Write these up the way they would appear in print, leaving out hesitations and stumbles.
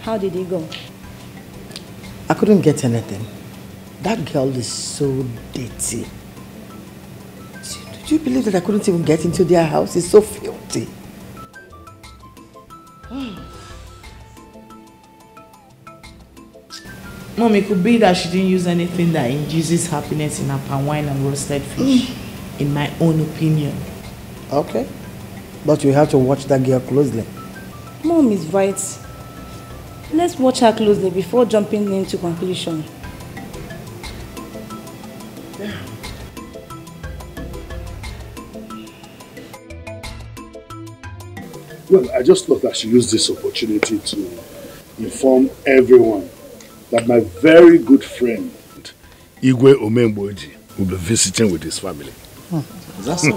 How did he go? I couldn't get anything. That girl is so dirty. Do you believe that I couldn't even get into their house? It's so filthy. Mom, it could be that she didn't use anything that induces happiness in her palm wine and roasted fish, in my own opinion. Okay. But you have to watch that girl closely. Mom is right. Let's watch her closely before jumping into conclusion. Well, I just thought I should use this opportunity to inform everyone that my very good friend, Igwe Omemboji, will be visiting with his family. Is that so?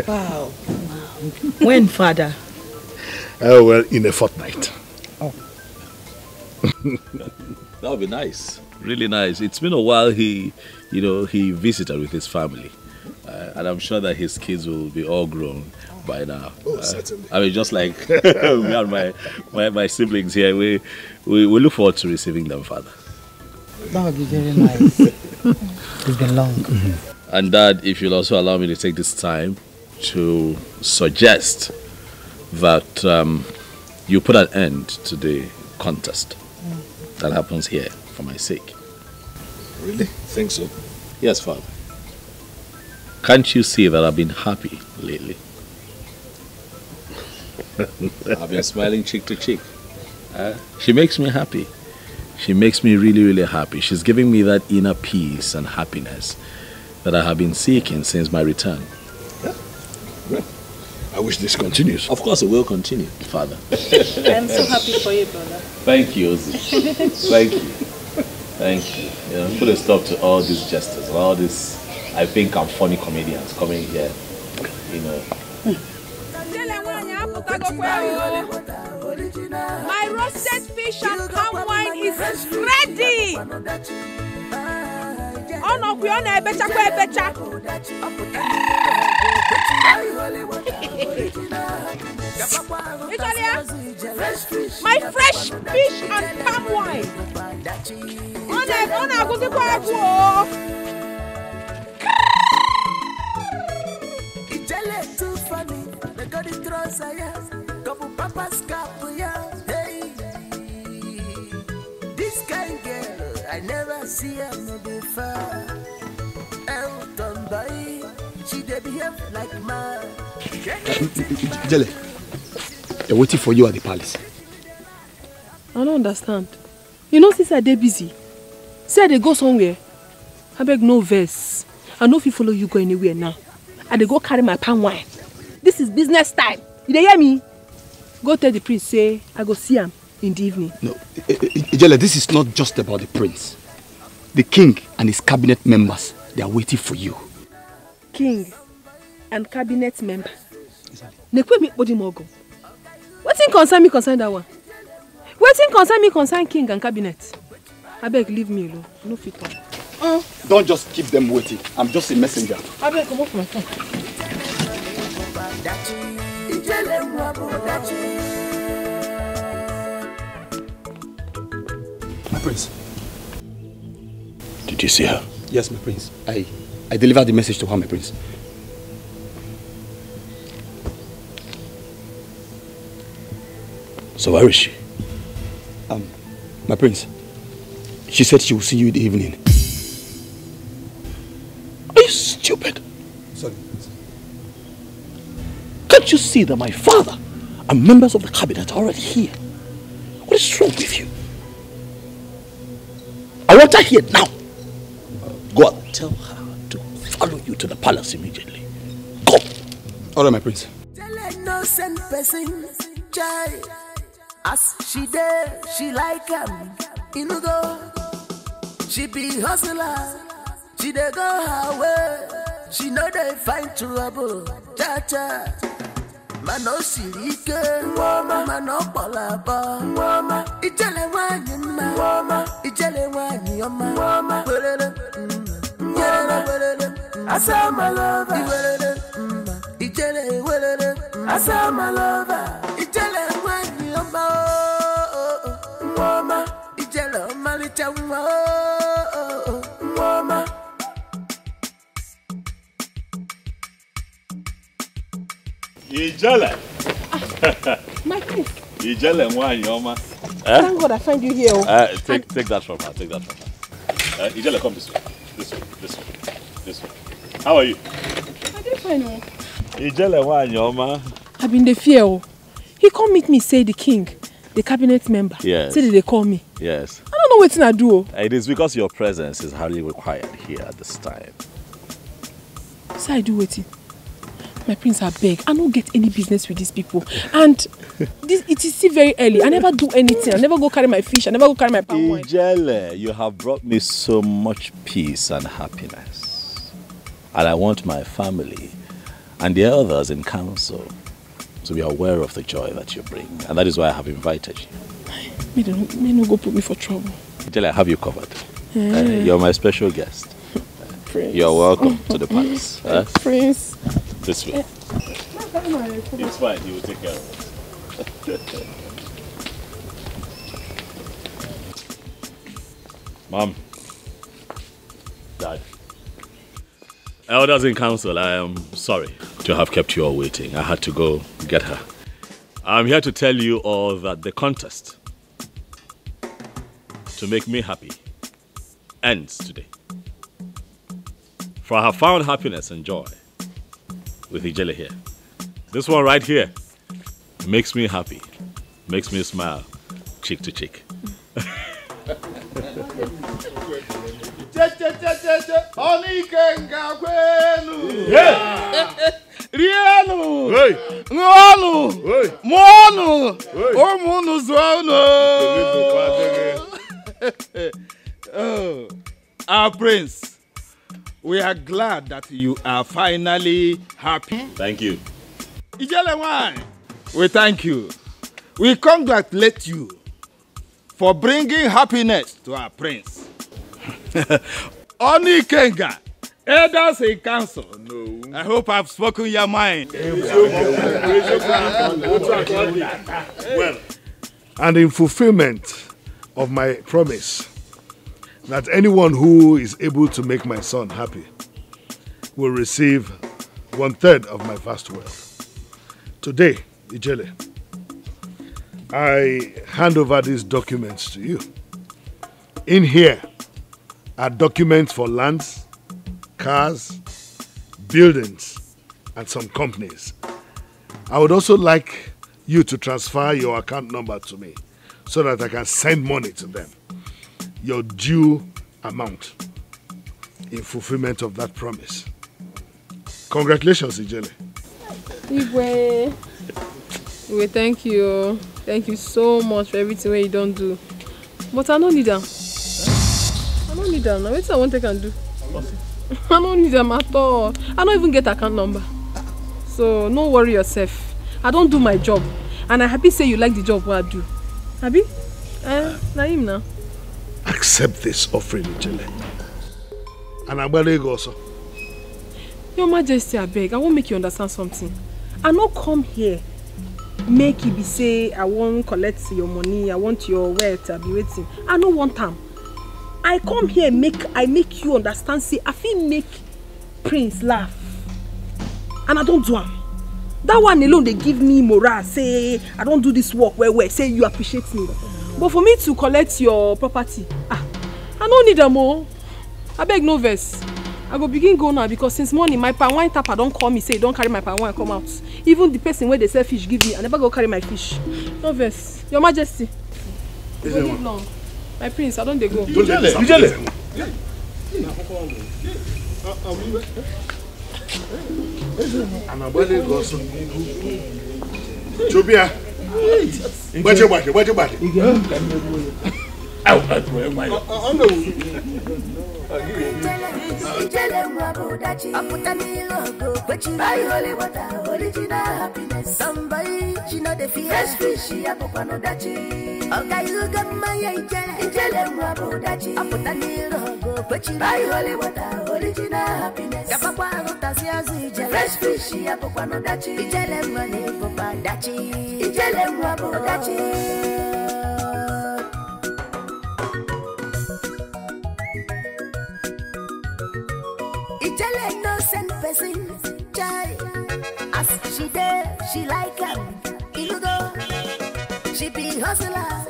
Wow. When, Father? Well, in a fortnight. Oh. That would be nice. Really nice. It's been a while he visited with his family. And I'm sure that his kids will be all grown by now. Oh, certainly. I mean, just like me and my siblings here, we look forward to receiving them, Father. That would be very nice. It's been long. And Dad, if you'll also allow me to take this time to suggest that you put an end to the contest that happens here for my sake. Really? Think so? Yes, Father. Can't you see that I've been happy lately? I've been smiling cheek to cheek. She makes me happy. She makes me really, really happy. She's giving me that inner peace and happiness that I have been seeking since my return. Yeah. Well, I wish this continues. Of course it will continue, Father. I'm so happy for you, brother. Thank you, Ozzy. Thank you. Thank you. Put a stop to all these jesters, all these, I think, I'm funny comedians coming here, My roasted fish and palm wine is ready. Oh no, we on a better. My fresh fish and palm wine. On a go to too funny, they got it cross couple papas hey. This kind girl, I never see her before. Elton boy, she dey behave like man. Jelle, they're waiting for you at the palace. I don't understand. You know, since I dey busy, say they go somewhere. I beg no verse. I know if you follow you go anywhere now. I dey go carry my palm wine. This is business time. You dey hear me? Go tell the prince, say I go see him in the evening. No, Ijele, this is not just about the prince. The king and his cabinet members, they are waiting for you. King and cabinet member. Nekwe me body mogo. What thing concern me concern that one? What thing concern me concern king and cabinet? I beg leave me alone. No fit on. Don't just keep them waiting. I'm just a messenger. I beg come off my phone. My prince. Did you see her? Yes, my prince. I delivered the message to her, my prince. So where is she? My prince. She said she will see you in the evening. Are you stupid? Sorry. Can't you see that my father and members of the cabinet are already here? What is wrong with you? I want her here now. Go and tell her to follow you to the palace immediately. Go. All right, my prince. As she there, she like him. Go. She be hustler. She dey go her way. She know they find trouble. Cha cha. Mano sirike. Mano palaba. Ijele wanyi ma. Ijele wanyi oma. Asa my lover. Ijele Asa my lover. Ijele wanyi oma. cha mama. Ijele. My prince. Ijele Mwanyoma. Thank God I find you here. Take that from her. Take that from her. Ijele, come this way. This way. This way. This way. How are you? I didn't find you. Ijele Mwanyoma. I've been the fear. He come meet me, say the king, the cabinet member. Yes. Say that they call me. Yes. I don't know what I do. It is because your presence is highly required here at this time. So I do waiting. My prince, I beg. I don't get any business with these people. And it is still very early. I never do anything. I never go carry my fish. I never go carry my palm wine. Ijele, you have brought me so much peace and happiness. And I want my family and the others in council to be aware of the joy that you bring. And that is why I have invited you. May no go put me for trouble. Ijele, I have you covered. You're my special guest. Prince. You're welcome to the palace. Prince. This way. It's fine, he will take care of it. Mom. Dad. Elders in council, I am sorry to have kept you all waiting. I had to go get her. I'm here to tell you all that the contest to make me happy ends today. For I have found happiness and joy with Ijele here. This one right here makes me happy, makes me smile, cheek to cheek. Our prince, we are glad that you are finally happy. Thank you. Ijele, we thank you. We congratulate you for bringing happiness to our prince. Oni Kenga, elders in council. No. I hope I've spoken your mind. Well, and in fulfillment of my promise that anyone who is able to make my son happy will receive 1/3 of my vast wealth. Today, Ijele, I hand over these documents to you. In here are documents for lands, cars, buildings, and some companies. I would also like you to transfer your account number to me so that I can send money to them. Your due amount in fulfillment of that promise. Congratulations, Ijele. Igwe, thank you. Thank you so much for everything you don't do. But I don't need them. I don't need them. Now, what I want I can do. I don't need them at all. I don't even get account number. So, no worry yourself. I don't do my job. And I'm happy say you like the job what I do. Happy? Naim now. Accept this offering, Ijele. And I'm going to go also. Your Majesty, I beg. I won't make you understand something. I not come here make you be say I won't collect your money, I want your wealth, I be waiting. I don't want them. I come here I make you understand, say I feel make Prince laugh. And I don't do it. That one alone they give me morale, say I don't do this work where say you appreciate me. But for me to collect your property, I don't need them more. I beg no verse. I go begin go now because since morning my palm wine tapper don't call me say don't carry my palm wine come out. Even the person where they sell fish give me, I never go carry my fish. No verse. Your Majesty. Go live long. My prince, I don't they go. Ijele. Chubia. Somebody, she know the fresh fish, she a popano dachi. Okay, you got my Ijele Mwabo dachi. I put a little go, but you buy holy water, original happiness. Kapapa Rotasiazi, fresh fish, she a popano dachi. Ijele money, papa dachi. Ijele Mwabo dachi. She like him, you go. She be hustler,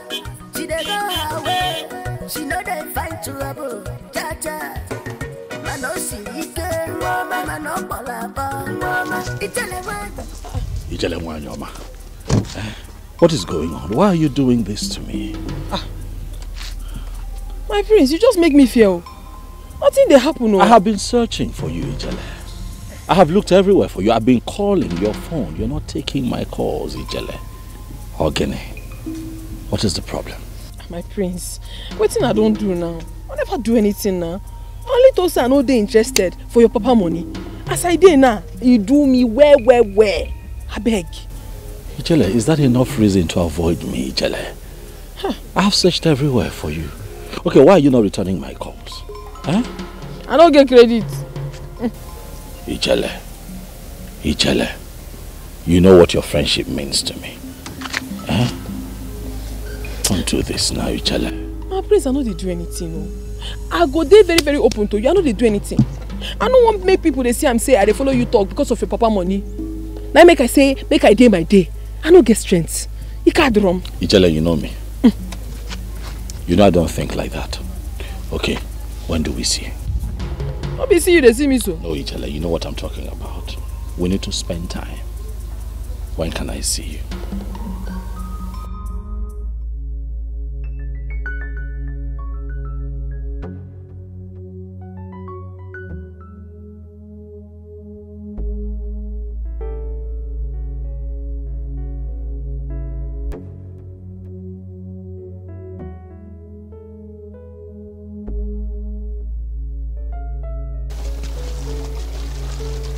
she dey go her way. She know they find trouble, cha-cha. Mano sike, mano balaba, Ijele Nyoma. What is going on? Why are you doing this to me? My prince, you just make me feel. Nothing they happen. No? I have been searching for you, Ijele. I have looked everywhere for you. I've been calling your phone. You're not taking my calls, Ijele. OGONNA, what is the problem? My prince, what thing I don't do now? I never do anything now. Only to say I know they interested for your papa money. As I did now, you do me where? I beg. Ijele, is that enough reason to avoid me, Ijele? I have searched everywhere for you. Okay, why are you not returning my calls? Huh? I don't get credit. Ijele, you know what your friendship means to me. Huh? Don't do this now, Ijele. My prince, I know they do anything. No. I go there very, very open to you. I know they do anything. I don't want to make people they see I'm say I they follow you talk because of your papa money. Now make I say, make I day by day. I don't get strength. You can't drum. Ijele, you know me. You know I don't think like that. Okay, when do we see? I'll be see you, they see me so. No, Ijele, you know what I'm talking about. We need to spend time. When can I see you?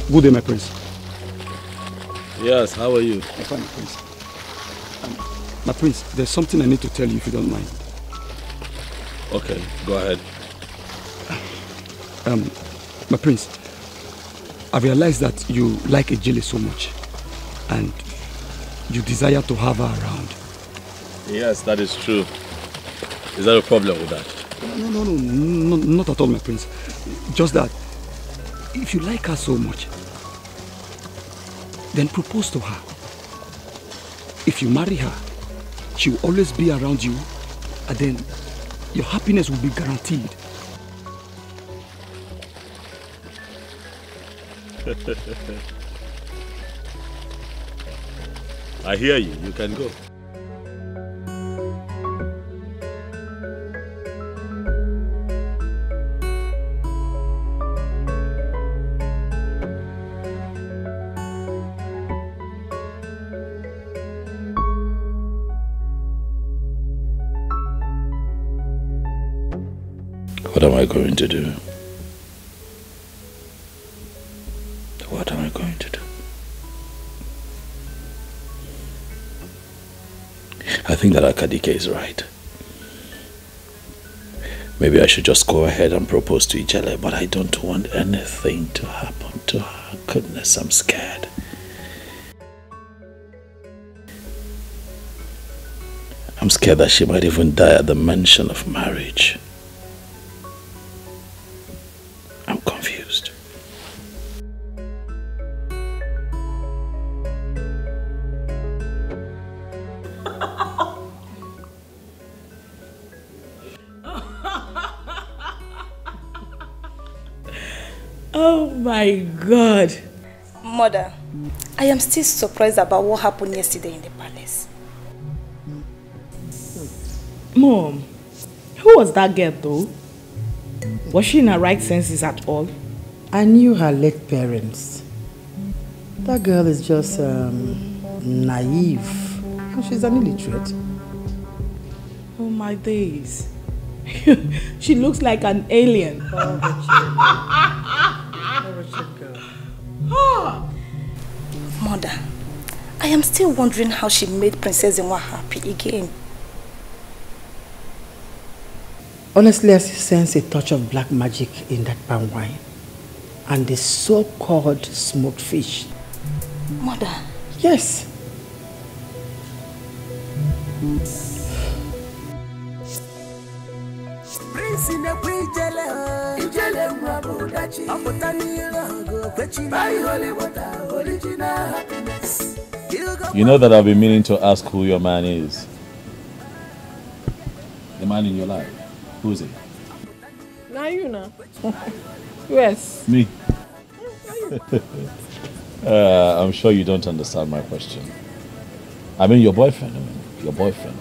Good day, my prince. Yes, how are you? I'm fine, my prince. My prince, there's something I need to tell you if you don't mind. Okay, go ahead. My prince, I realized that you like Ejile so much and you desire to have her around. Yes, that is true. Is there a problem with that? No, not at all, my prince. Just that if you like her so much, then propose to her. If you marry her, she will always be around you, and then your happiness will be guaranteed. I hear you. You can go. What am I going to do? What am I going to do? I think that Dikeh is right. Maybe I should just go ahead and propose to Ijele, but I don't want anything to happen to her. Goodness, I'm scared. I'm scared that she might even die at the mention of marriage. I'm confused. Oh my God. Mother, I am still surprised about what happened yesterday in the palace. Mom, who was that girl though? Was she in her right senses at all? I knew her late parents. That girl is just naive. And she's an illiterate. Oh my days. She looks like an alien. Mother, I am still wondering how she made Princess Nwa happy again. Honestly, I sense a touch of black magic in that palm wine and the so-called smoked fish. Mother? Yes. Prince in the Ijele Mwabudachi, Apotani Logo, Kwechi, by holy water, original happiness. You You know that I've been meaning to ask who your man is. The man in your life. Who is it? Now you know. Yes. Me. I'm sure you don't understand my question. I mean your boyfriend. Your boyfriend.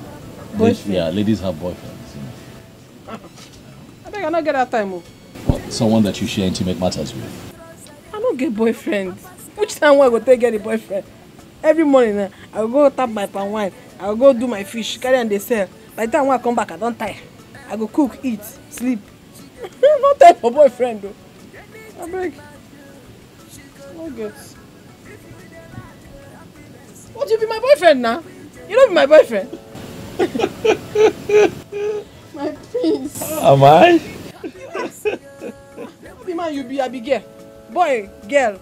Yeah, ladies have boyfriends. You know. I think I don't get that time. What, someone that you share intimate matters with? I don't get boyfriend. Which time will I go take get a boyfriend? Every morning I will go tap my palm wine. I will go do my fish, carry and they sell. By the time when I come back, I don't tire. I go cook, eat, sleep. No time for boyfriend though. I beg. No get. What, you be my boyfriend now? You don't be my boyfriend. My prince. Am I? Yes. The man you be, I be girl. Boy, girl.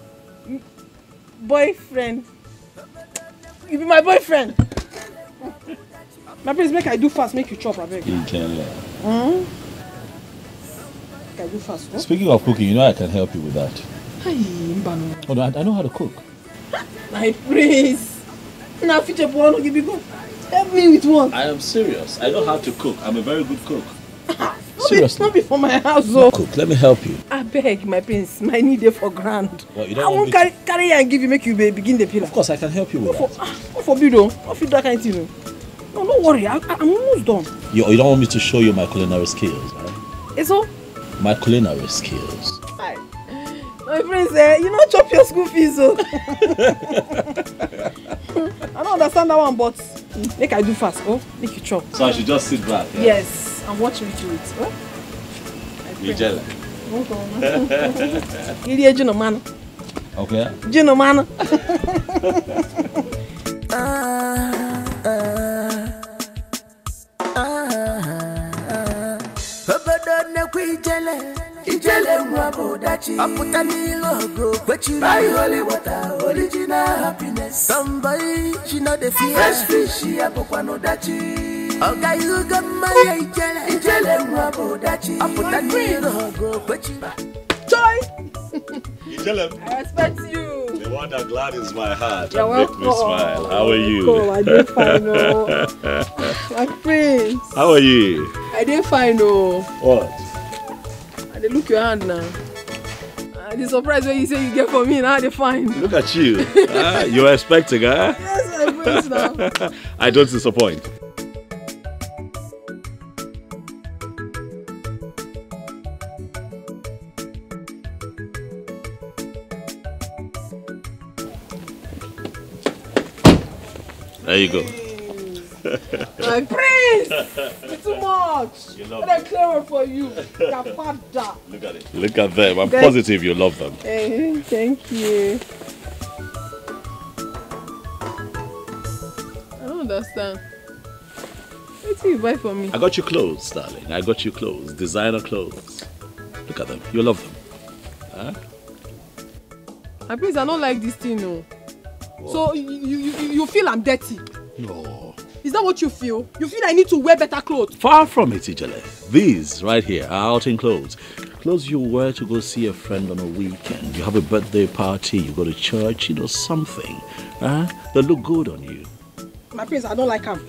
Boyfriend. You be my boyfriend. My prince, make I do fast, make you chop, I beg. You can. Make I do fast. Huh? Speaking of cooking, you know I can help you with that. Hi, Oh, no, I know how to cook. my prince. Now, future boy, no give me go. Help me with one. I am serious. I know how to cook. I'm a very good cook. Seriously. Not be for my house, though. Cook. Let me help you. I beg, my prince. My need is for grand. Well, you I don't won't carry and give you, make you begin the pillar. Of course, I can help you with that. What for you, though? What for that kind of thing? No, don't worry. I'm almost done. You don't want me to show you my culinary skills, right? It's all? My culinary skills. Hi. My friend said, you know, chop your school fees, so. I don't understand that one, but make I do fast, oh? Make you chop. So I should just sit back? Yeah? Yes, and watch me do it, oh? You're jealous? You're a man. Okay. Man. Ijele mwabodachi aputani logo kwechi buy holy water original happiness somebody she know the fear fresh fish apokwa no dachi oga you got my ijele mwabodachi aputani logo kwechi joy Ijele, I respect you. the one that gladdens my heart You're and makes me smile. How are you? Oh, I did fine, oh. My prince. How are you? I did fine, oh. What? They look your hand now. The surprise when you say you get for me now, they fine. Look at you. You were expecting, huh? Yes, my prince now. I don't disappoint. There you go. My prince! It's too much. You love I'm clever for you. Kapada. Look at it. Look at them. I'm positive you love them. Hey, thank you. I don't understand. What do you buy for me? I got you clothes, darling. I got you clothes. Designer clothes. Look at them. You love them. Huh? My prince, I don't like this thing, no. What? So you feel I'm dirty? No. Is that what you feel? You feel I need to wear better clothes? Far from it, Ijele. These right here are outing clothes. Clothes you wear to go see a friend on a weekend. You have a birthday party, you go to church, you know, something. They look good on you. My prince, I don't like them.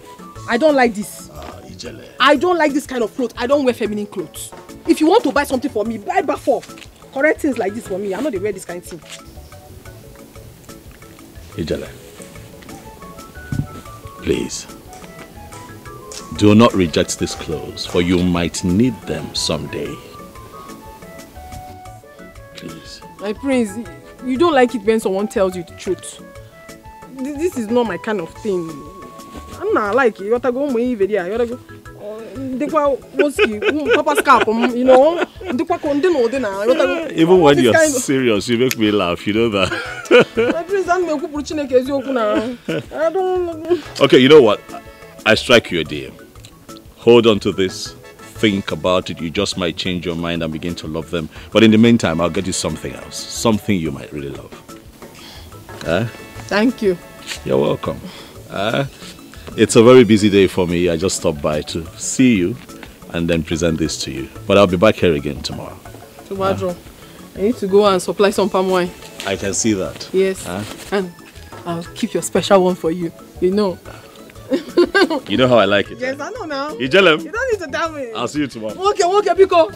I don't like this. Ijele. I don't like this kind of clothes. I don't wear feminine clothes. If you want to buy something for me, buy back for. Correct things like this for me. I know they wear this kind of thing. Ijele. Please. Do not reject these clothes, for you might need them someday. Please. My prince, you don't like it when someone tells you the truth. This is not my kind of thing. I'm not like it. You gotta go you gotta go. Papa's cap, you know. Even when you're serious, you make me laugh. You know that. I don't. Okay, you know what? I strike you a deal. Hold on to this. Think about it. You just might change your mind and begin to love them. But in the meantime, I'll get you something else. Something you might really love. Thank you. You're welcome. It's a very busy day for me. I just stopped by to see you and then present this to you. But I'll be back here again tomorrow. I need to go and supply some palm wine. I can see that. Yes. And I'll keep your special one for you. You know. You know how I like it. Yes, I know now. You tell him? You don't need to tell me. I'll see you tomorrow. Okay, Biko.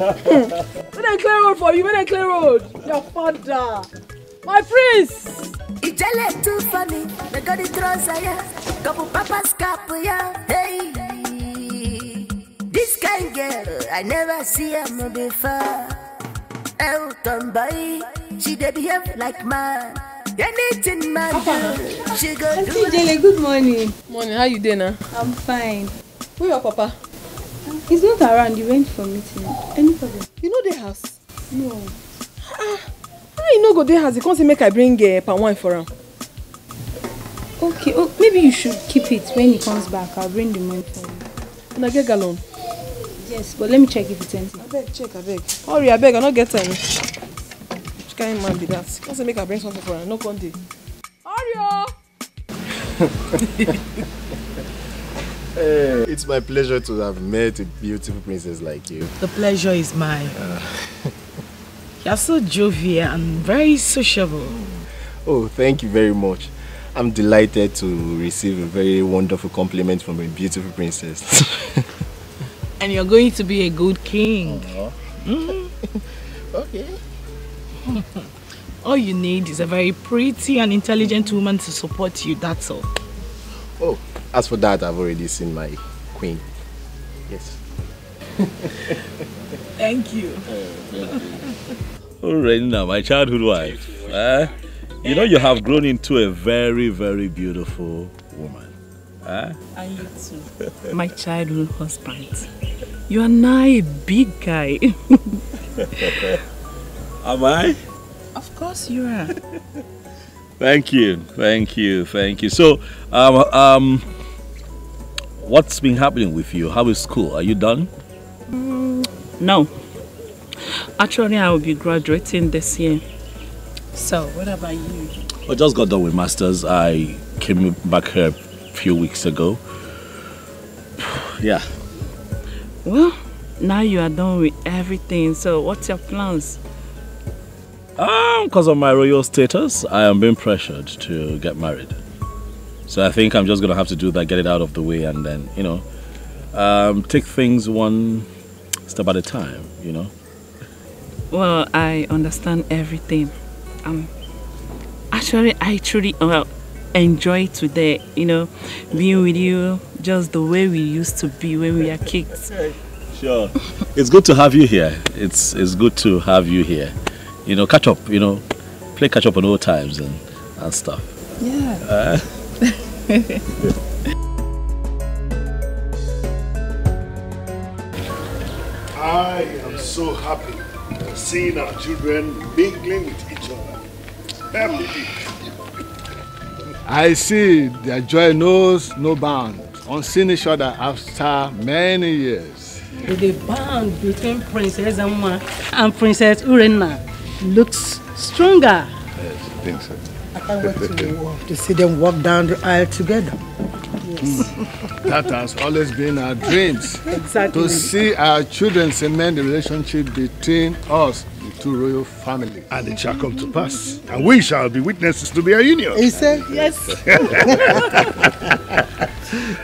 When I clear road for you, when I clear road. Your father. My prince. It's too funny. They got it yeah. Couple papas yeah. Hey. This kind girl, I never see her before. Elton boy, she dey behave like man. Anything man do, she go do. Auntie Jele, good morning. Morning, how you doing now? I'm fine. Where your papa? He's not around. He went for meeting. Any problem? You know the house? No. How you know go there house? You can't say make I bring palm wine for him. Okay. Oh, maybe you should keep it when he comes back. I'll bring the money for you. And I get gallon. Yes, but let me check if it's empty. I beg, check, I beg. Hurry, I beg, I don't get time. Which kind of man be that? Can't say make I bring something for her. No conde. Hurry, It's my pleasure to have met a beautiful princess like you. The pleasure is mine. You're so jovial and very sociable. Oh, thank you very much. I'm delighted to receive a very wonderful compliment from a beautiful princess. And you're going to be a good king. Okay. All you need is a very pretty and intelligent woman to support you, that's all. Oh, as for that, I've already seen my queen. Yes. Thank you. Already now, my childhood wife. You know you have grown into a very, very beautiful woman. And you too. My childhood husband. You are now a big guy. Am I? Of course you are. Thank you, thank you, thank you. So, what's been happening with you? How is school? Are you done? No. Actually, I will be graduating this year. So, what about you? I just got done with masters. I came back here a few weeks ago. Yeah. Well, now you are done with everything. So, what's your plans? Because of my royal status, I am being pressured to get married. So I think I'm just going to have to do that, get it out of the way, and then, you know, take things one step at a time, you know. Well, I understand everything. Actually, I truly enjoy today, you know, being with you just the way we used to be when we were kids. Sure. It's good to have you here. It's good to have you here. You know, catch up, you know, play catch up on old times and stuff. Yeah. I am so happy seeing our children mingling with each other. I see their joy knows no bounds on seeing each other after many years. The bond between Princess Amma and Princess Urena looks stronger. Yes, I think so. I can't wait to see them walk down the aisle together. Yes. That has always been our dreams. Exactly. To see our children cement the relationship between us, the two royal families. And it shall come to pass. And we shall be witnesses to their union. He said, yes.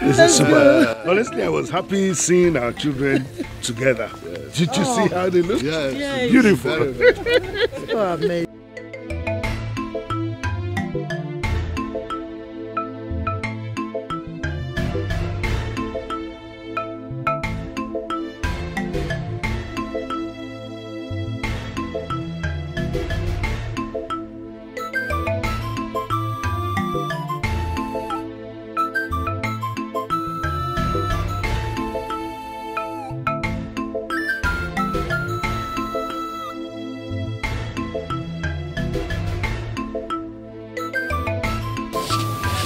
This is super. Honestly, I was happy seeing our children together. Did you see how they look? Yes. Yes. Beautiful. oh, amazing.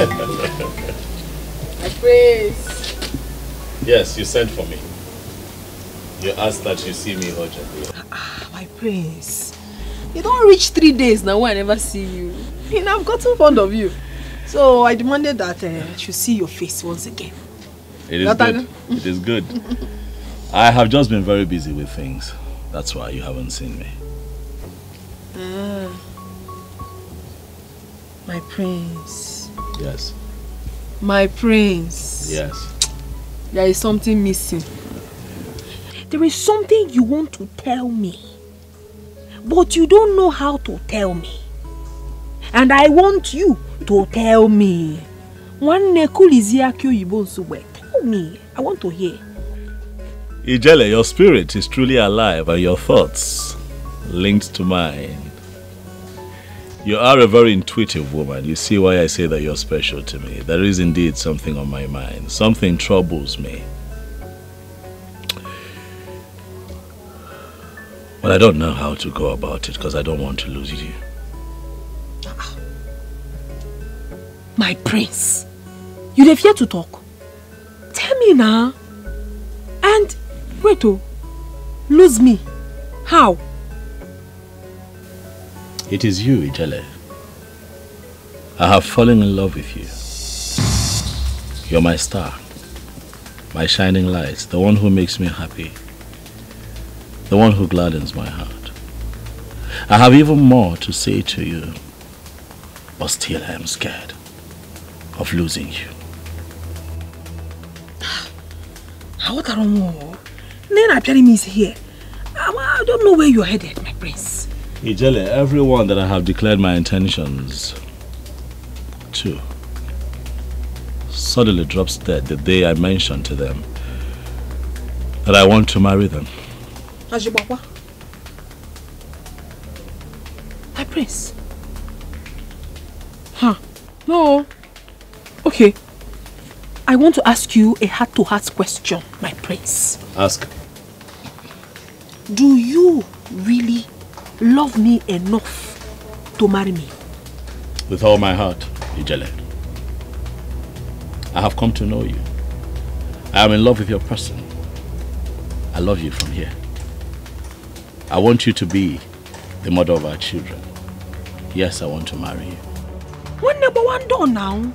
My praise. Yes, you sent for me. You asked that you see me urgently. My prince. You don't reach 3 days now when I never see you. And I've gotten fond of you. So I demanded that I should see your face once again. It is good. It is good. I have just been very busy with things. That's why you haven't seen me. My prince. Yes. My prince. Yes. There is something missing. There is something you want to tell me, but you don't know how to tell me. And I want you to tell me. Tell me. I want to hear. Ijele, your spirit is truly alive and your thoughts linked to mine. You are a very intuitive woman. You see why I say that you're special to me. There is indeed something on my mind. Something troubles me. But I don't know how to go about it because I don't want to lose you. My prince, you have here to talk. Tell me now. And wait, lose me. How? It is you, Ijele. I have fallen in love with you. You're my star, my shining light, the one who makes me happy, the one who gladdens my heart. I have even more to say to you, but still I am scared of losing you. What I don't know. Then appearing is here. I don't know where you're headed, my prince. Ijele, everyone that I have declared my intentions to suddenly drops dead the day I mentioned to them that I want to marry them. Ajibaba. My prince. Huh. No. Okay. I want to ask you a heart-to-heart question, my prince. Ask. Do you really love me enough to marry me? With all my heart, Ijele. I have come to know you. I am in love with your person. I love you from here. I want you to be the mother of our children. Yes, I want to marry you. One number one door now.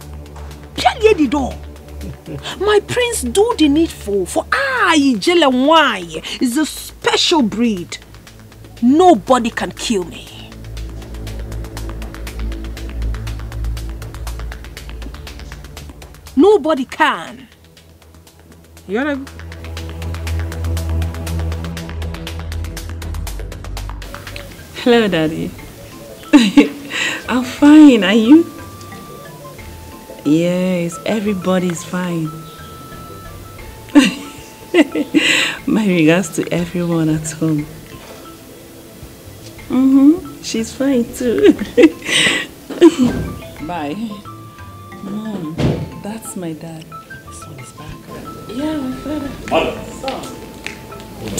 Tell the door. My prince, do the needful, for Ijele Nwai is a special breed. Nobody can kill me. Nobody can. You gotta go. Hello, Daddy. I'm fine. Are you? Yes, everybody's fine. My regards to everyone at home. She's fine too. Bye. Mom, that's my dad. This one is back. Yeah, my father. Mother.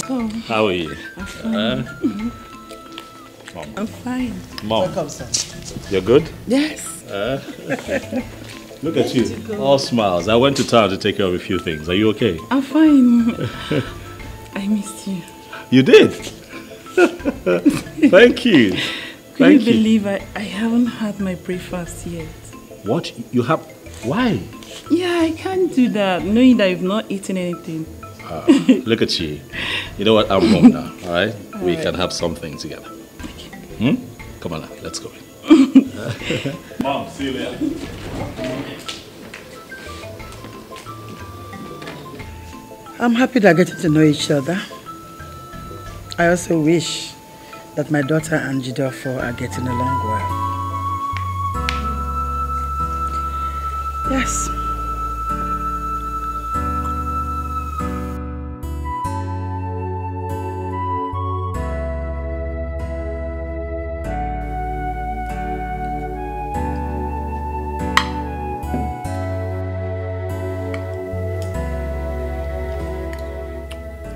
Come. How are you? I'm fine. Mom. I'm fine. Mom. Welcome, son. You're good? Yes. Look at you. All smiles. I went to town to take care of a few things. Are you okay? I'm fine. I missed you. You did? Thank you. Can you believe I haven't had my breakfast yet? What? You have? Why? Yeah, I can't do that, knowing that you've not eaten anything. Look at you. You know what? I'm home now, all right? We can have something together. Okay. Come on now, let's go. Mom, see you later. I'm happy that getting to know each other. I also wish that my daughter and Jidofo are getting along well. Yes.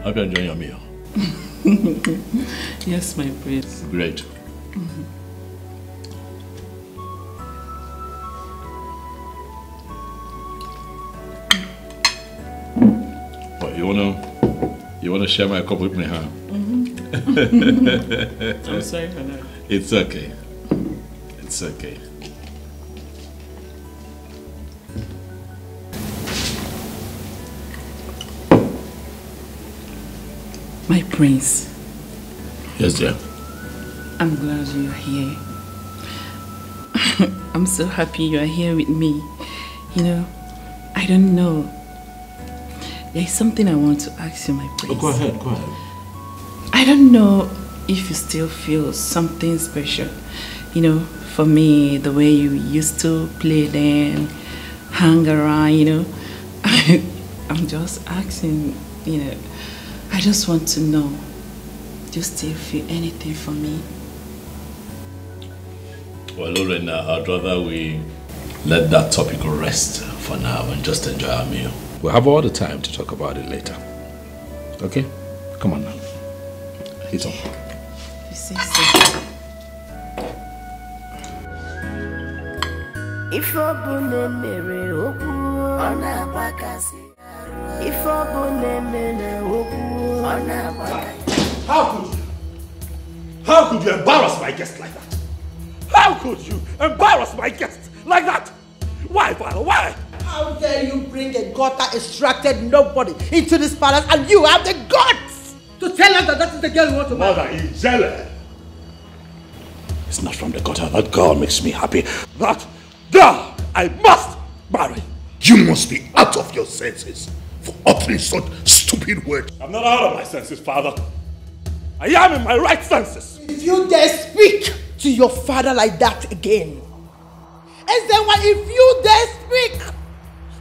Hope you're enjoying your meal. Yes, my prince. Great. What, you wanna share my cup with me, huh? I'm sorry for that. It's okay. It's okay. My prince. Yes, dear. I'm glad you're here. I'm so happy you are here with me. You know, I don't know. There is something I want to ask you, my prince. Oh, go ahead, go ahead. I don't know if you still feel something special, you know, for me, the way you used to play then, hang around, you know. I'm just asking, you know, I just want to know, do you still feel anything for me? Well, Lorena, I'd rather we let that topic rest for now and just enjoy our meal. We'll have all the time to talk about it later. Okay? Come on now. Eat up. You say so. How could you embarrass my guest like that? How could you embarrass my guest like that? Why, father, why? How dare you bring a gutter-extracted nobody into this palace and you have the guts to tell us that that is the girl you want to marry? Mother, Ijele. It's not from the gutter. That girl makes me happy. That girl I must marry. You must be out of your senses for uttering such stupid words. I'm not out of my senses, father. I am in my right senses. If you dare speak to your father like that again, if you dare speak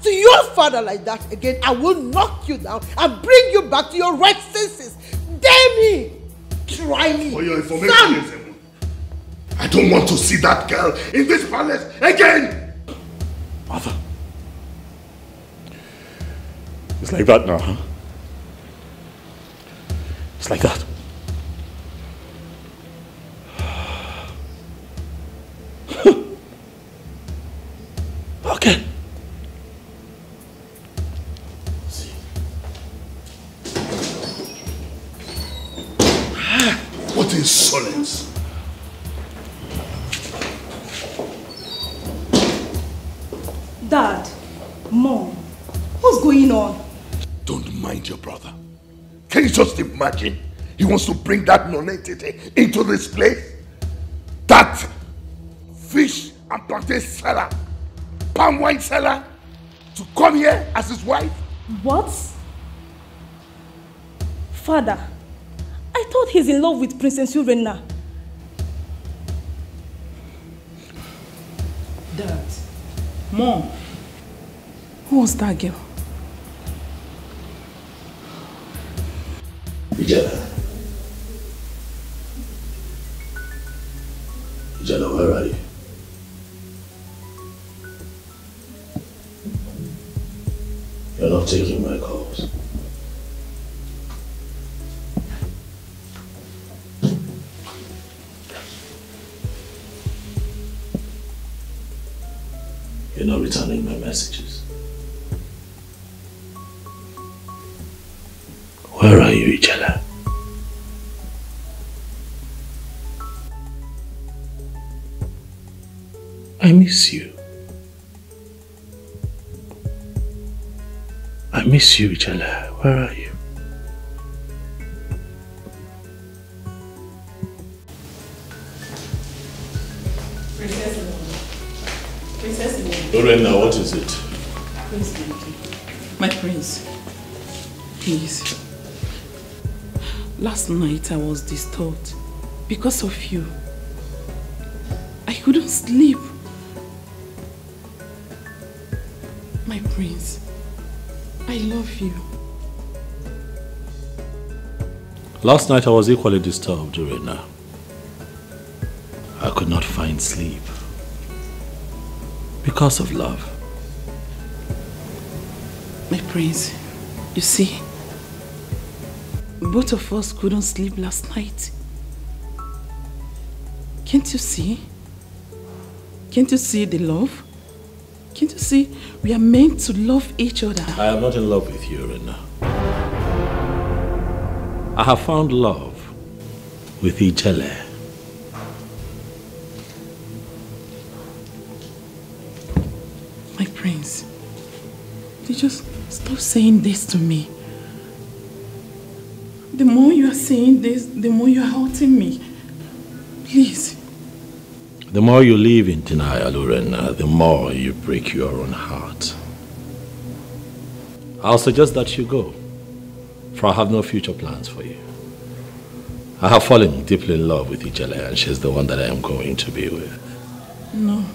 to your father like that again, I will knock you down and bring you back to your right senses. Dare me! Try me! For your information, I don't want to see that girl in this palace again! Mother. It's like that now, huh? It's like that. Okay. See. What insolence! Dad, Mom, what's going on? Don't mind your brother. Can you just imagine? He wants to bring that non-entity into this place? That fish and plantain seller, palm wine seller, to come here as his wife? What? Father, I thought he's in love with Princess Urena. Dad, Mom, who was that girl? Ijele, where are you? You're not taking my calls. You're not returning my messages. Where are you, Ijele? I miss you. I miss you, Ijele. Where are you? Princess Lorena, what is it? My prince, please. Last night I was disturbed because of you. I couldn't sleep. My prince, I love you. Last night I was equally disturbed, Lorena. I could not find sleep because of love. My prince, you see, both of us couldn't sleep last night. Can't you see? Can't you see the love? Can't you see we are meant to love each other? I am not in love with you, Lorena. I have found love with Ijele. My prince, you just stop saying this to me. The more you are saying this, the more you are hurting me. Please. The more you live in denial, Urenna, the more you break your own heart. I'll suggest that you go, for I have no future plans for you. I have fallen deeply in love with Ijele, and she's the one that I am going to be with. No.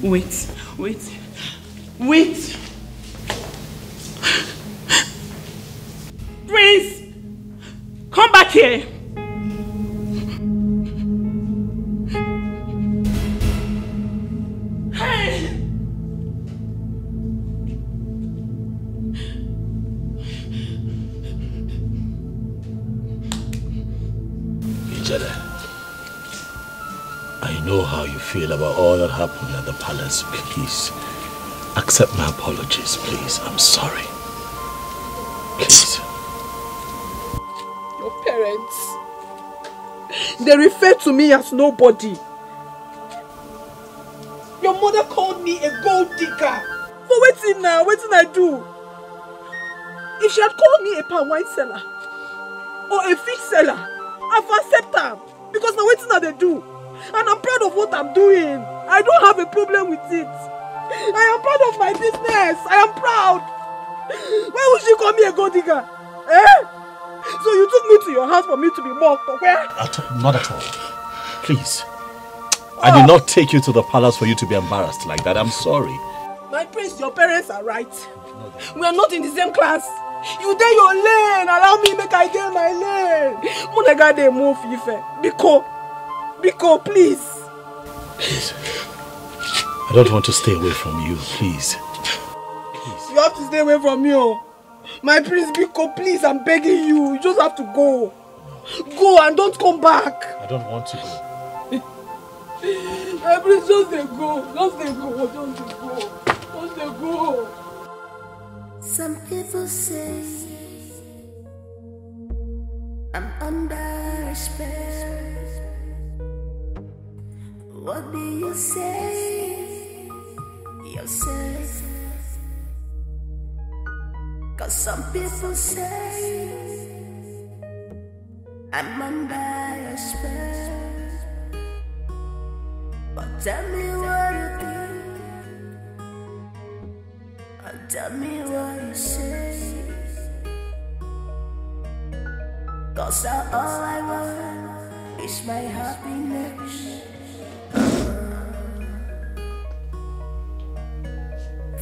Wait. Prince! Come back here! Hey! Ijele, I know how you feel about all that happened at the palace. Please, accept my apologies, please. I'm sorry. Please. Your parents, they refer to me as nobody. Your mother called me a gold digger. For waiting now, waiting I do. If she had called me a palm wine seller or a fish seller, I've accepted her because now waiting now they do. And I'm proud of what I'm doing. I don't have a problem with it. I am proud of my business. I am proud. Why would she call me a gold digger? Eh? So you took me to your house for me to be mocked, or where? Not at all. Please. I did not take you to the palace for you to be embarrassed like that. I'm sorry. My prince, your parents are right. We are not in the same class. You dey your lane. Allow me make I dey my lane. Monega dey move Ife. Biko, please. Please. I don't want to stay away from you, please. You have to stay away from me. My prince, Biko, please, I'm begging you. You just have to go. Go and don't come back. I don't want to go. My prince, just dey go. Just dey go. Some people say I'm under a spell. What do you say yourself? 'Cause some people say I'm under a spell. But tell me what you think, and tell me what you say. 'Cause all I want is my happiness.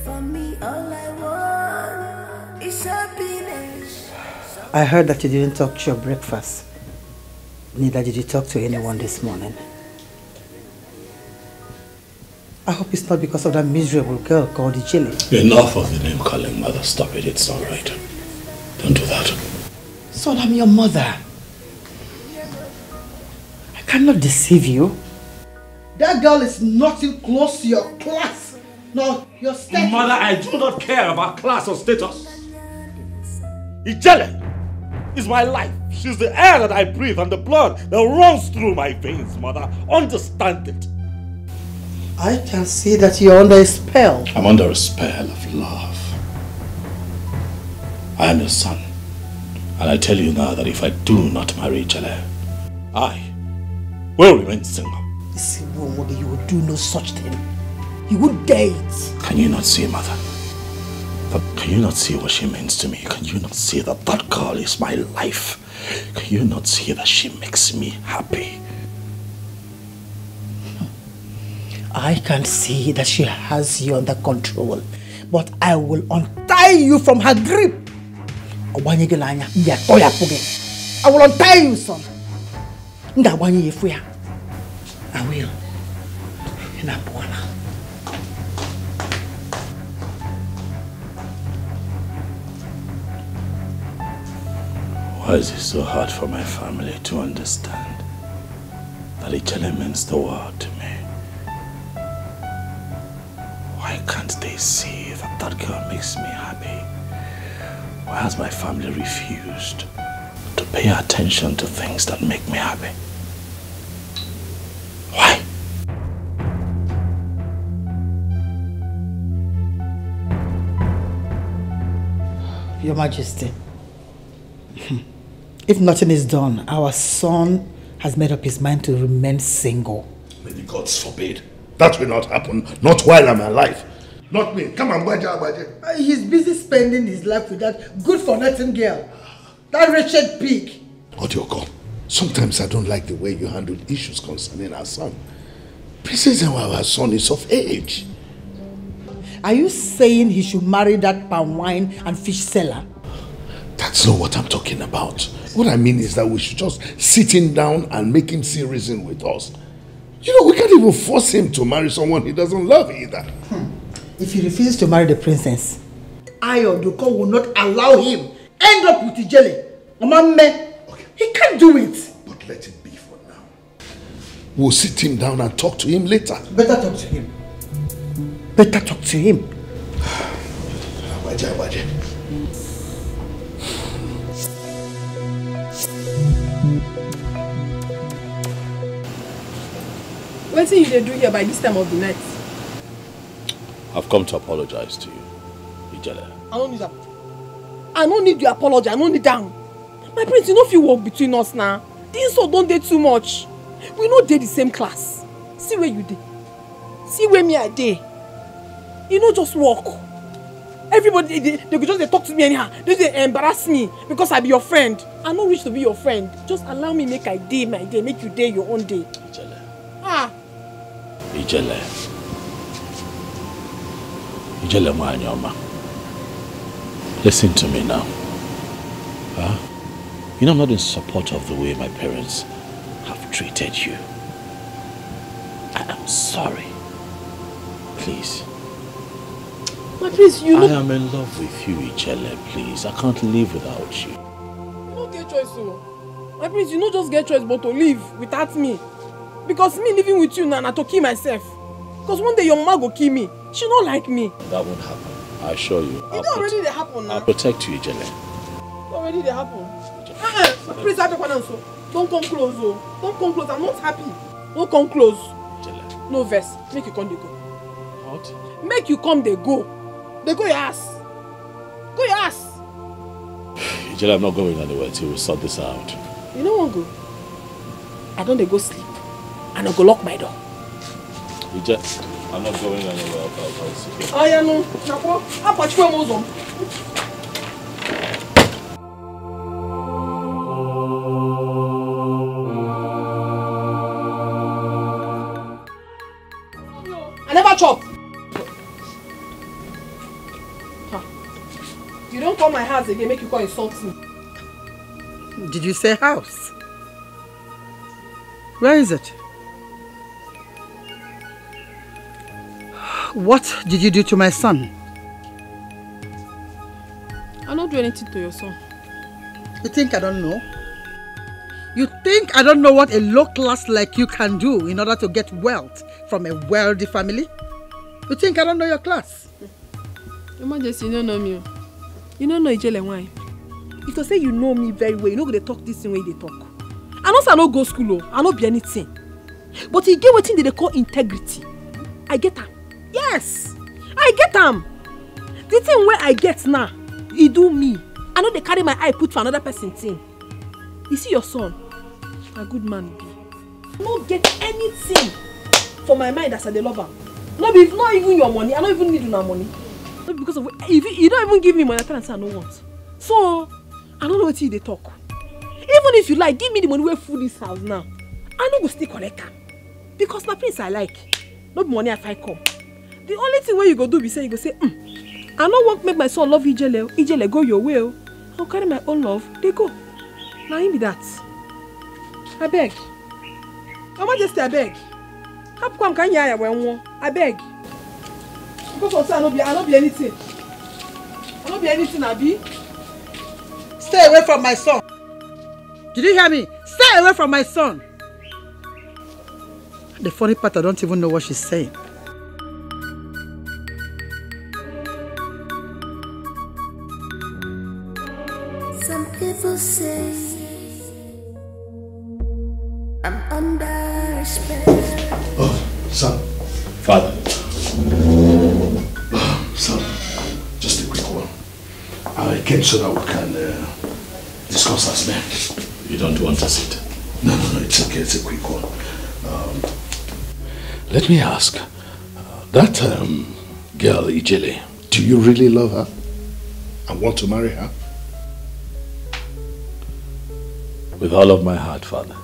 For me, all I want is happiness. I heard that you didn't talk to your breakfast. Neither did you talk to anyone this morning. I hope it's not because of that miserable girl called Ijele. Enough of the name calling, mother. Stop it. It's not right. Don't do that. Son, I'm your mother. I cannot deceive you. That girl is nothing close to your class. No, your status. Mother, I do not care about class or status. Ijele is my life. She's the air that I breathe and the blood that runs through my veins, mother. Understand it. I can see that you're under a spell. I'm under a spell of love. I am your son. And I tell you now that if I do not marry Ijele, I will remain single. You would do no such thing. You would date. Can you not see, mother? Can you not see what she means to me? Can you not see that that girl is my life? Can you not see that she makes me happy? I can see that she has you under control, but I will untie you from her grip. I will untie you, son. I will. Why is it so hard for my family to understand that Ijele means the world to me? Why can't they see that that girl makes me happy? Why has my family refused to pay attention to things that make me happy? Why? Your Majesty, if nothing is done, our son has made up his mind to remain single. May the gods forbid. That will not happen, not while I'm alive. Not me. Come on, Baja. He's busy spending his life with that good-for-nothing girl. That wretched pig. Odioko, sometimes I don't like the way you handle issues concerning our son. Princess, our son is of age. Are you saying he should marry that palm wine and fish seller? That's not what I'm talking about. What I mean is that we should just sit him down and make him see reason with us. You know, we can't even force him to marry someone he doesn't love either. If he refuses to marry the princess, I, Odioko, will not allow him end up with Ijele. Okay. He can't do it. But let it be for now. We'll sit him down and talk to him later. Better talk to him. Better talk to him. Waje. What thing you do here by this time of the night? I've come to apologize to you, Ijele. I don't need that. I don't need your apology. I don't need that. My prince, you know if you walk between us now, the insult don't date too much. We not date the same class. See where you did. See where me I did. You know just walk. Everybody they could just talk to me anyhow. They embarrass me because I be your friend. I'm not rich to be your friend. Just allow me make I day my day, make you day your own day. Ijele. Ijele Mwanyoma. Listen to me now. You know I'm not in support of the way my parents have treated you. I am sorry. Please. My prince, you know... I am in love with you, Ijele, please. I can't live without you. You don't get choice, so. My prince, you don't just get choice but to live without me. Because me living with you now, I to kill myself. Because one day your mama go kill me. She don't like me. That won't happen. I assure you. It already they happen now. I'll protect you, Ijele. It already they happen. Please, don't come close, oh. Don't come close. I'm not happy. Don't come close. Ijele. No verse. Make you come, they go. What? Make you come, they go. They go your ass. Go your ass. Ijele, I'm not going anywhere till we sort this out. You know what, go? I don't they go sleep. And I go lock my door. Ijele, I'm not going anywhere. I'll see you. Oh, yeah, no. Now, I'll patch you on. I never chop. You don't call my house again, make you call insult me. Did you say house? Where is it? What did you do to my son? I don't do anything to your son. You think I don't know? You think I don't know what a low class like you can do in order to get wealth from a wealthy family? You think I don't know your class? Your Majesty, you don't know me. You don't know Ijele why? If you say you know me very well, you know they talk this same way they talk. I know I don't go school, I don't be anything. But you get what thing they call integrity. I get them. Yes, I get them. The thing where I get now, he do me. I know they carry my eye put for another person thing. You see your son, a good man be. I don't get anything for my mind as I love him. Not even your money. I don't even need your money. Not because of if you don't even give me money, I tell and say I don't want. So I don't know what they talk. Even if you like, give me the money where food this house now. I don't go still collect them. Because my prince I like. Not money if I come. The only thing where you go do be say you go say, I don't want to make my son love Ijele. Ijele go your way. I'll carry my own love. They go. Now give me that. I beg. Your Majesty, I beg. How come can you hear when I beg? Because I don't be anything. I don't be anything, Abi. Stay away from my son. Did you hear me? Stay away from my son. The funny part, I don't even know what she's saying. Some people say I'm under spell. Oh, son. Father. Son, just a quick one. I came so that we can discuss as men. You don't want to sit? No, it's okay. It's a quick one. Let me ask. That girl, Ijele, do you really love her and want to marry her? With all of my heart, Father.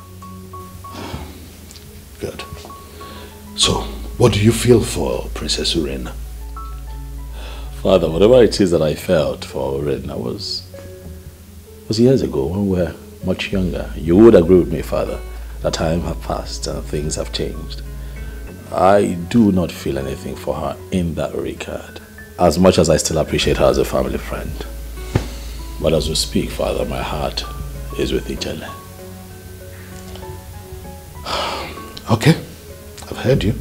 Good. So, what do you feel for Princess Urena? Father, whatever it is that I felt for Urena was years ago when we were much younger. You would agree with me, Father, that time have passed and things have changed. I do not feel anything for her in that regard, as much as I still appreciate her as a family friend. But as we speak, Father, my heart is with Ijele. Okay, I've heard you.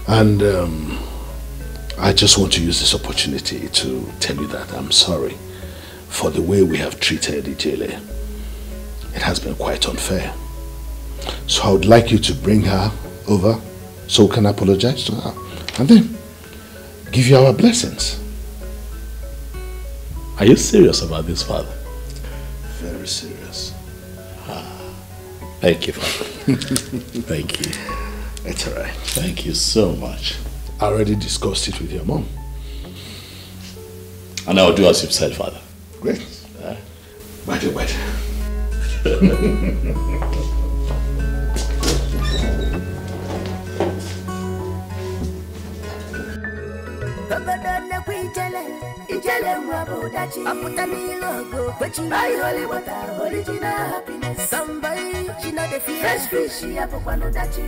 And I just want to use this opportunity to tell you that I'm sorry for the way we have treated Ijele. It has been quite unfair. So I would like you to bring her over so we can apologize to her and then give you our blessings. Are you serious about this, Father? Very serious. Thank you, Father. Thank you. It's all right. Thank you so much. I already discussed it with your mom. And I'll do as you've said, Father. Great. Wait. Ijele mwabudachi Aputani logo Kwechi Buy holy water Original happiness Somebody She know the feel Fresh fish She apupano dachi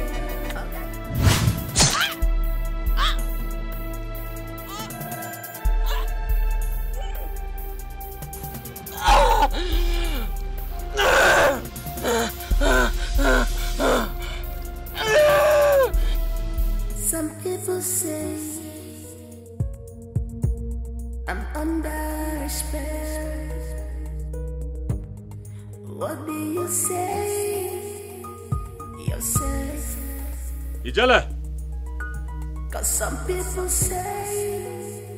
Some people say I'm under spell. What do you say yourself? Ijele! Cause some people say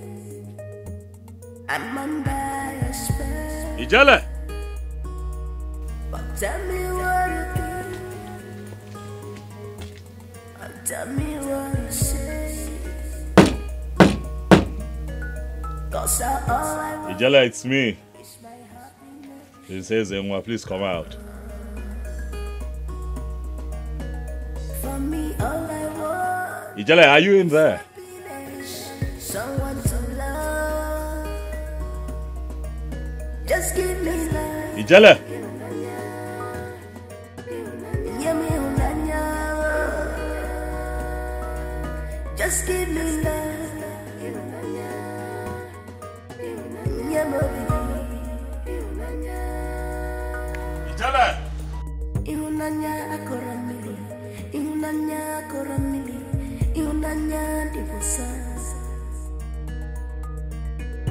I'm under spell. Ijele! But tell me what you do. Tell me what you say. Ijele, it's me. He says, Enwa, please come out. For me, all I want. Ijele, are you in there? Someone to love. Just give me love. Ijele. Just give me love. Ijele! Ihunanya akoramili, ihunanya akoramili, ihunanya divosa.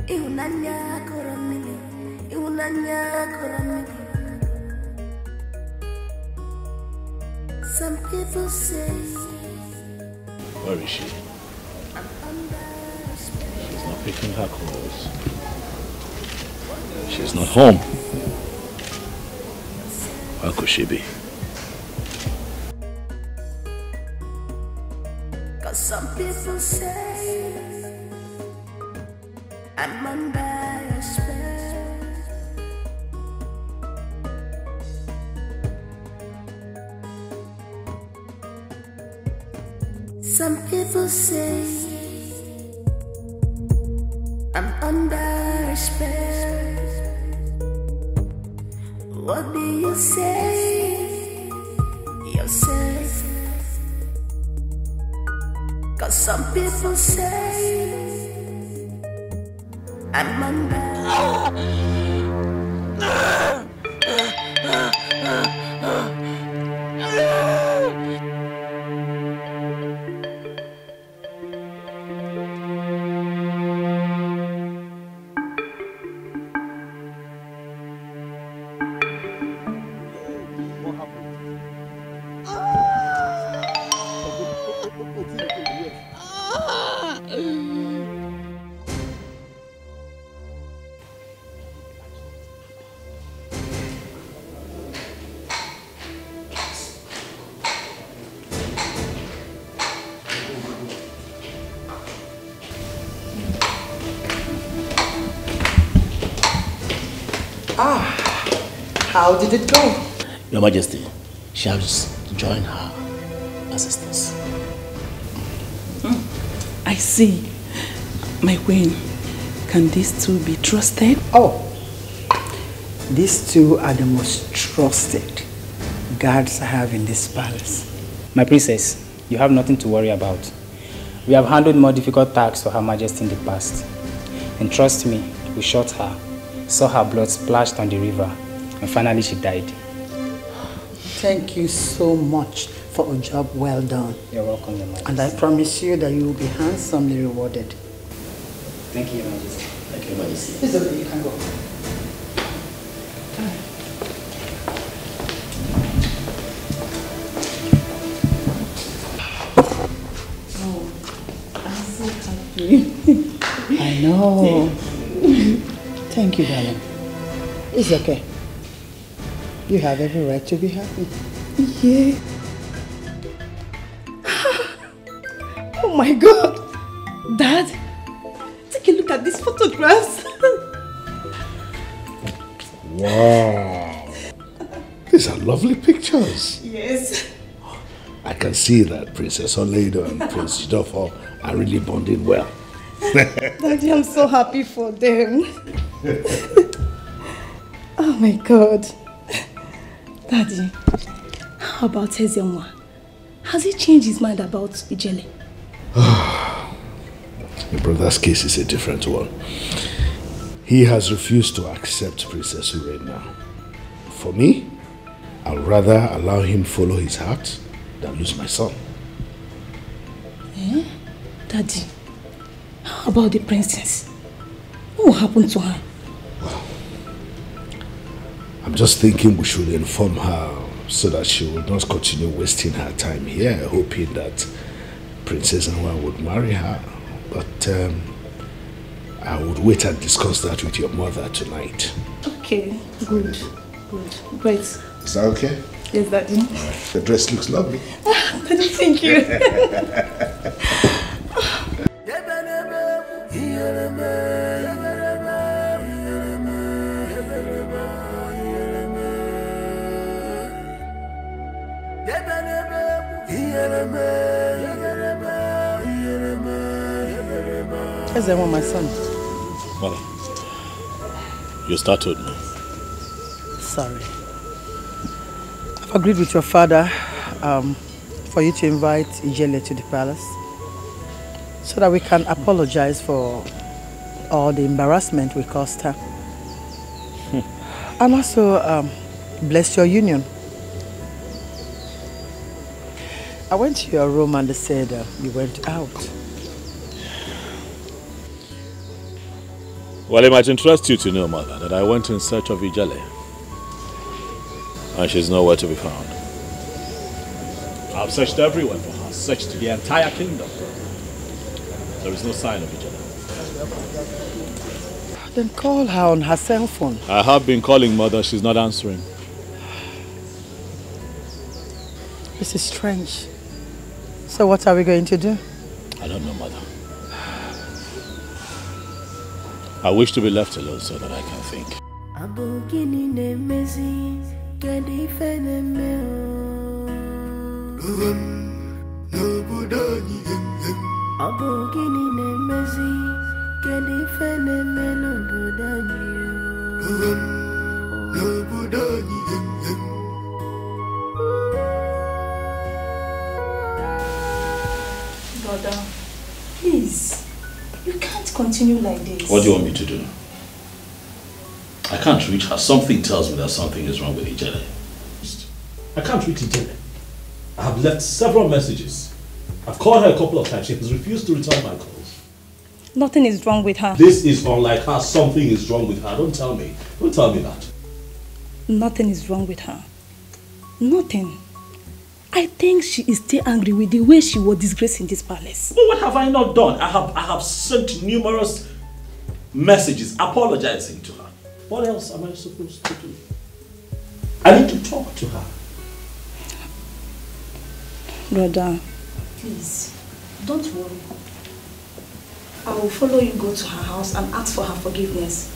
Ihunanya akoramili, ihunanya akoramili. Some people say. Where is she? She's not picking her calls. She's not home. Where could she be? Cause some people say I'm under a spell. Some people say I'm under a spell. What do you say yourself? Cause some people say I'm under. How did it go? Your Majesty, she has joined her assistants. I see. My queen, can these two be trusted? Oh, these two are the most trusted guards I have in this palace. My princess, you have nothing to worry about. We have handled more difficult tasks for Her Majesty in the past. And trust me, we shot her, saw her blood splashed on the river, and finally she died. Thank you so much for a job well done. You're welcome, Your Majesty. And I promise you that you will be handsomely rewarded. Thank you, Your Majesty. Thank you, Your Majesty. It's okay, you can go. I know. Thank you, darling. It's okay. You have every right to be happy. Yeah. Oh my God. Dad, take a look at these photographs. Wow. These are lovely pictures. Yes. I can see that Princess Oleido and Prince Jidofo are really bonding well. Daddy, I'm so happy for them. Oh my God. Daddy, how about Ezenwa? Has he changed his mind about Ijele? Your brother's case is a different one. He has refused to accept Princess Urena. For me, I'd rather allow him follow his heart than lose my son. Eh? Daddy, how about the princess? What will happen to her? Well, I'm just thinking we should inform her so that she will not continue wasting her time here, hoping that Princess Anwa would marry her. But I would wait and discuss that with your mother tonight. Okay, good. Great. Is that okay? Yes, Daddy. Right. The dress looks lovely. Daddy, thank you. Ezenwa, my son. Mother, you startled me. Sorry. I've agreed with your father for you to invite Ijele to the palace so that we can apologize for all the embarrassment we caused her. And also bless your union. I went to your room and they said you went out. Well, it might interest you to know, Mother, that I went in search of Ijele. And she's nowhere to be found. I've searched everywhere for her, searched the entire kingdom. There is no sign of Ijele. Then call her on her cell phone. I have been calling, Mother. She's not answering. This is strange. So what are we going to do? I don't know, Mother. I wish to be left alone so that I can think. Brother, please, you can't continue like this. What do you want me to do? I can't reach her. Something tells me that something is wrong with Ijele. I can't reach Ijele. I have left several messages. I've called her a couple of times. She has refused to return my calls. Nothing is wrong with her. This is unlike her. Something is wrong with her. Don't tell me. Don't tell me that. Nothing is wrong with her. Nothing. I think she is still angry with the way she was disgraced in this palace. But what have I not done? I have sent numerous messages apologizing to her. What else am I supposed to do? I need to talk to her. Brother, please, don't worry. I will follow you go to her house and ask for her forgiveness.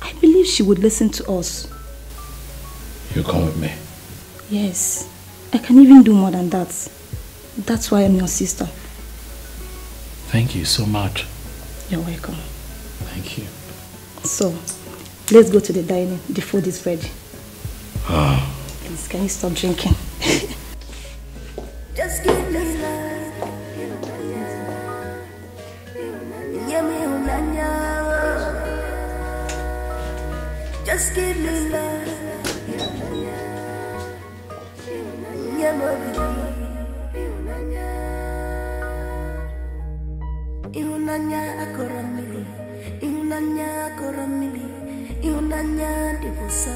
I believe she would listen to us. You come with me? Yes. I can even do more than that. That's why I'm your sister. Thank you so much. You're welcome. Thank you. So, let's go to the dining. The food is ready. Ah. Please, can you stop drinking? Just give me love. Just give me love. Ihunanya akoramili, ihunanya akoramili, ihunanya dibusa,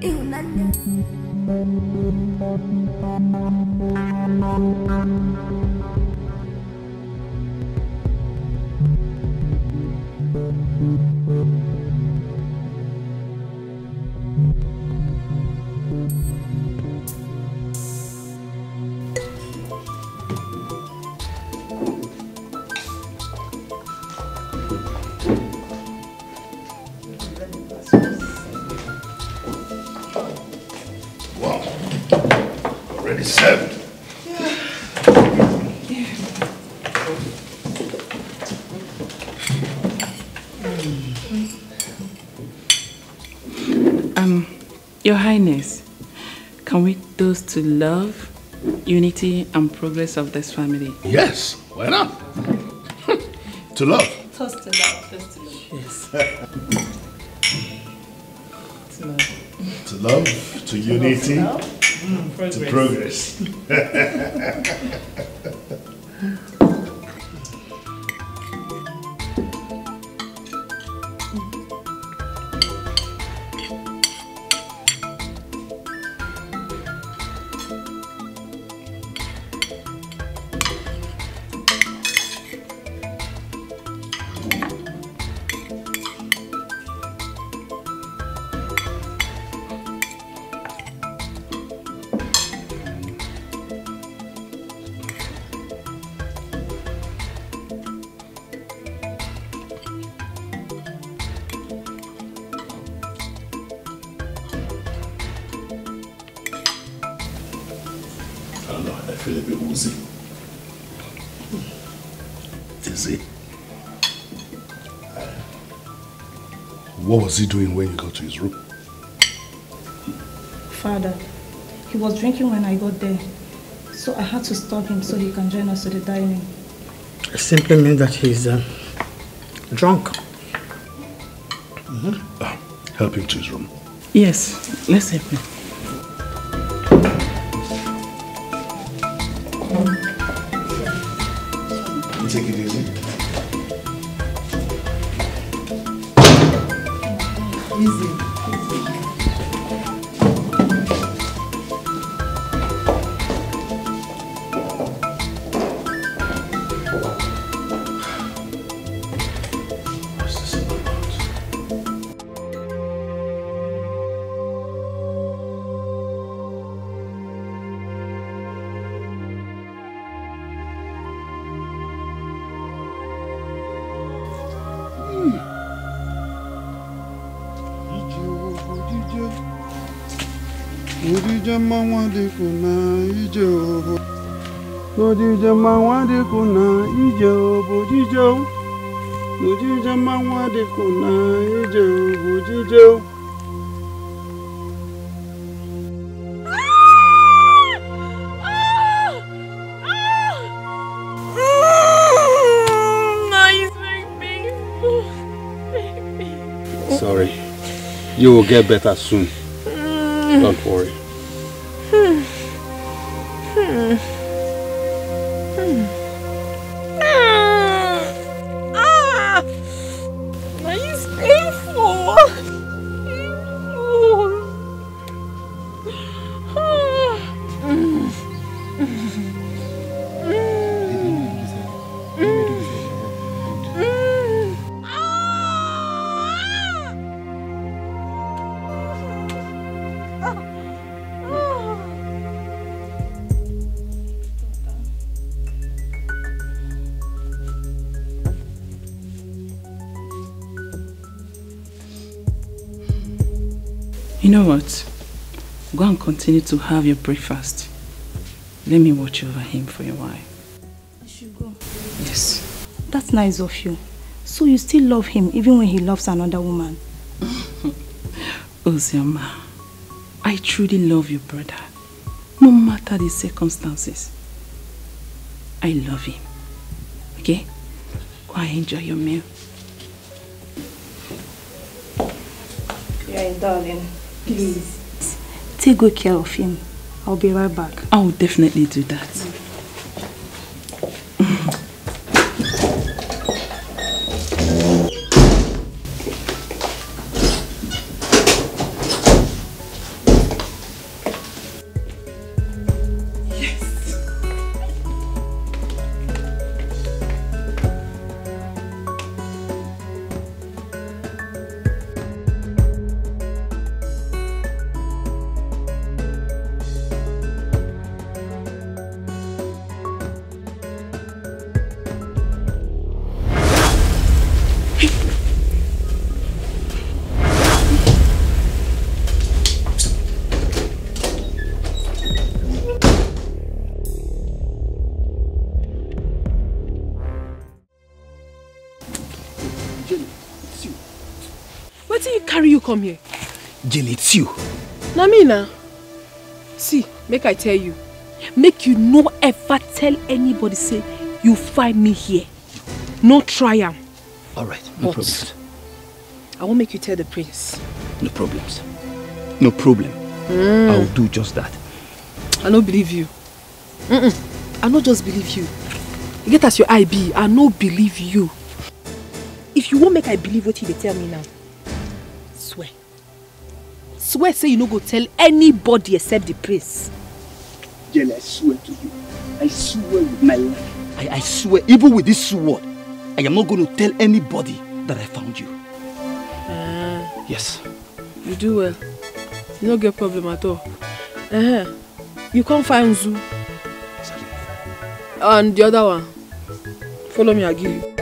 ihunanya. Wow. Already served. Your Highness, can we toast to love, unity, and progress of this family? Yes, why not? To love. Toast to love, toast to love. Yes. To love. To love, to unity, to progress. What was he doing when you got to his room? Father, he was drinking when I got there. So I had to stop him so he can join us to the dining. It simply means that he's drunk. Help him to his room. Yes, let's help him. Take it easy. Easy. Sorry. You will get better soon. Don't worry. It's painful. You know what? Go and continue to have your breakfast. Let me watch over him for a while. I should go. Yes. That's nice of you. So you still love him even when he loves another woman? Ozioma, I truly love you, brother. No matter the circumstances. I love him. Okay? Go and enjoy your meal. Yeah, darling. Please. Take good care of him. I'll be right back. I will definitely do that. Come here. Jelly, it's you. Namina. See, make I tell you. Make you no ever tell anybody say you find me here. No try am. Alright, no problems. I won't make you tell the prince. No problems. No problem. I will do just that. I don't believe you. I not just believe you. You get as your IB, I no believe you. If you won't make I believe what they tell me now. Swear. Swear say you no go tell anybody except the prince. Jelly, I swear to you. I swear with my life. I swear, even with this sword, I am not going to tell anybody that I found you. Yes. You do well. You don't get problem at all. You can't find Zoo. And the other one. Follow me, I'll give you.